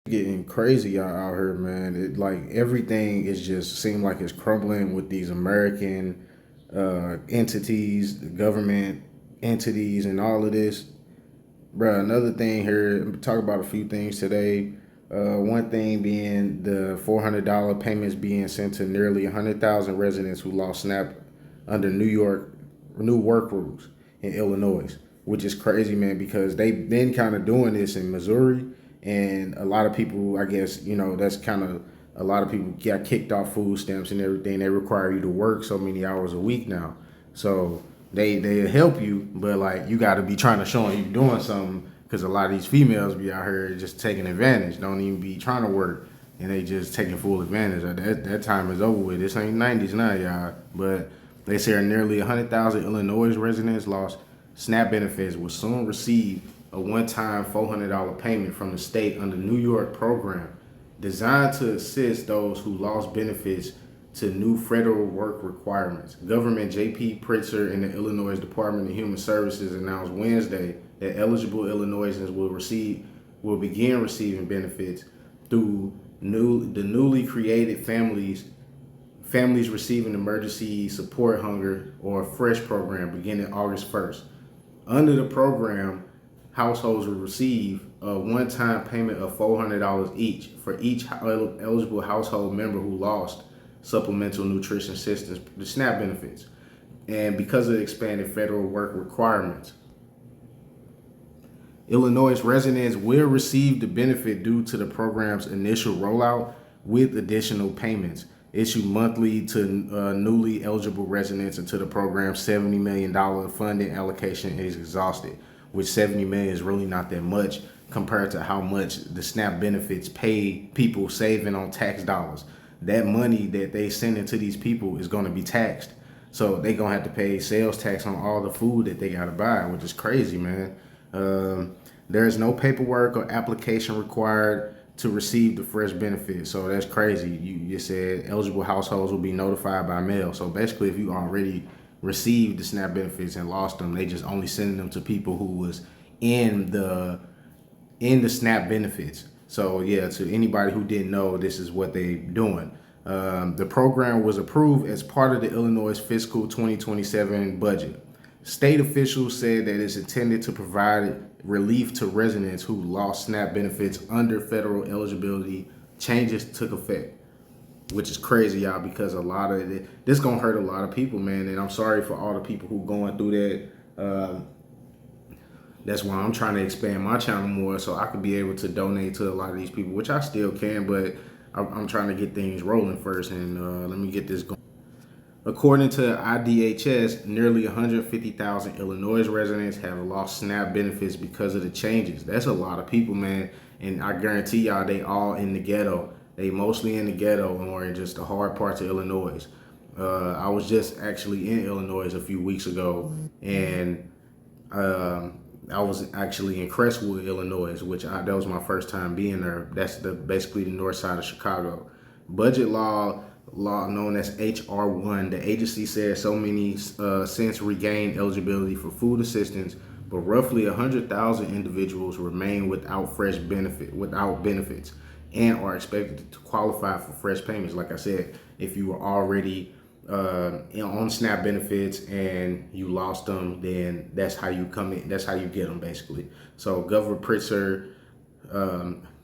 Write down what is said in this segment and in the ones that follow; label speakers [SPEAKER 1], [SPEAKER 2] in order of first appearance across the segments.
[SPEAKER 1] Getting crazy out here, man. It like everything is just seem like it's crumbling with these American entities, the government entities, and all of this. Bruh, another thing here, talk about a few things today. One thing being the $400 payments being sent to nearly 100,000 residents who lost SNAP under New York new work rules in Illinois, which is crazy, man, because they've been kind of doing this in Missouri, and a lot of people, I guess, that's kind of a lot of people got kicked off food stamps and everything. They require you to work so many hours a week now, so they help you, but like you got to be trying to show them you doing something because a lot of these females be out here just taking advantage, don't even be trying to work, and they just taking full advantage. That time is over with. This ain't 90s now, y'all. But they say nearly 100,000 Illinois residents lost SNAP benefits will soon receive a one-time $400 payment from the state under New York program designed to assist those who lost benefits to new federal work requirements. Government J.P. Pritzker and the Illinois Department of Human Services announced Wednesday that eligible Illinoisans will begin receiving benefits through the newly created families receiving emergency support hunger or fresh program beginning August 1st. Under the program, households will receive a one-time payment of $400 each for each eligible household member who lost supplemental nutrition assistance, the SNAP benefits, and because of the expanded federal work requirements. Illinois residents will receive the benefit due to the program's initial rollout with additional payments issued monthly to newly eligible residents until the program's $70 million funding allocation is exhausted, which $70 million is really not that much compared to how much the SNAP benefits pay people saving on tax dollars. That money that they send into these people is going to be taxed. So they going to have to pay sales tax on all the food that they got to buy, which is crazy, man. There is no paperwork or application required to receive the fresh benefit. So that's crazy. You said eligible households will be notified by mail. So basically, if you already received the SNAP benefits and lost them, they just only sending them to people who was in the SNAP benefits. So yeah, to anybody who didn't know, this is what they doing. The program was approved as part of the Illinois fiscal 2027 budget. State officials said that it's intended to provide relief to residents who lost SNAP benefits under federal eligibility changes took effect, which is crazy, y'all, because a lot of this gonna hurt a lot of people, man. And I'm sorry for all the people who going through that. That's why I'm trying to expand my channel more so I could be able to donate to a lot of these people, which I still can, but I'm trying to get things rolling first. And let me get this going. According to IDHS, nearly 150,000 Illinois residents have lost SNAP benefits because of the changes. That's a lot of people, man. And I guarantee y'all, they all in the ghetto. They mostly in the ghetto or in just the hard parts of Illinois. I was just actually in Illinois a few weeks ago, and I was actually in Crestwood, Illinois, that was my first time being there. That's basically the north side of Chicago. Budget law known as HR 1, the agency said so many since regained eligibility for food assistance, but roughly 100,000 individuals remain without benefits and are expected to qualify for fresh payments. Like I said, if you were already on SNAP benefits and you lost them, then that's how you come in. That's how you get them, basically. So Governor Pritzker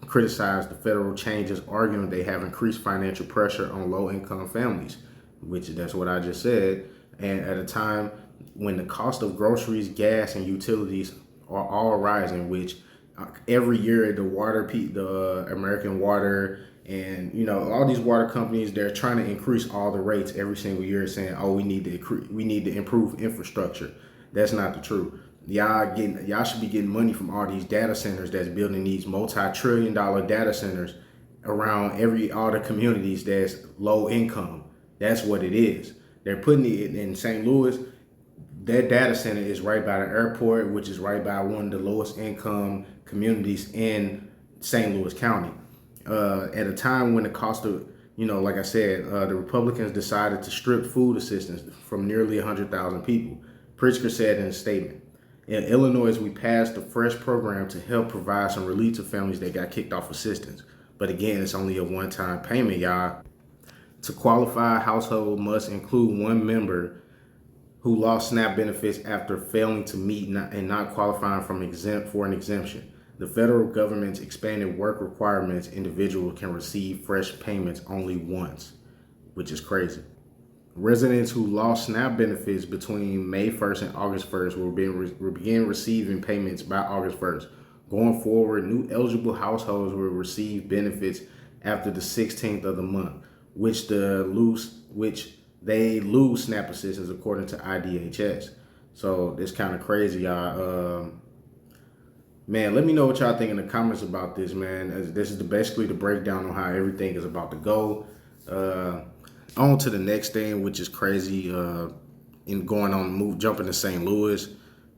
[SPEAKER 1] criticized the federal changes, arguing they have increased financial pressure on low-income families, which that's what I just said. And at a time when the cost of groceries, gas, and utilities are all rising, which every year the American Water and all these water companies, they're trying to increase all the rates every single year, saying, "Oh, we need to improve infrastructure." That's not the truth. Y'all should be getting money from all these data centers that's building these multi-trillion-dollar data centers around all the communities that's low income. That's what it is. They're putting it in St. Louis. That data center is right by the airport, which is right by one of the lowest income communities in St. Louis County. At a time when the cost of, like I said, the Republicans decided to strip food assistance from nearly 100,000 people. Pritzker said in a statement, In Illinois, we passed the Fresh program to help provide some relief to families that got kicked off assistance. But again, it's only a one-time payment, y'all. To qualify, a household must include one member who lost SNAP benefits after failing to meet and not qualifying for an exemption. The federal government's expanded work requirements, individuals can receive fresh payments only once, which is crazy. Residents who lost SNAP benefits between May 1st and August 1st will begin receiving payments by August 1st. Going forward, new eligible households will receive benefits after the 16th of the month, which they lose SNAP assistance according to IDHS. So it's kind of crazy, y'all. Man, let me know what y'all think in the comments about this, man. This is basically the breakdown on how everything is about to go. On to the next thing, which is crazy. In going on jumping to St. Louis.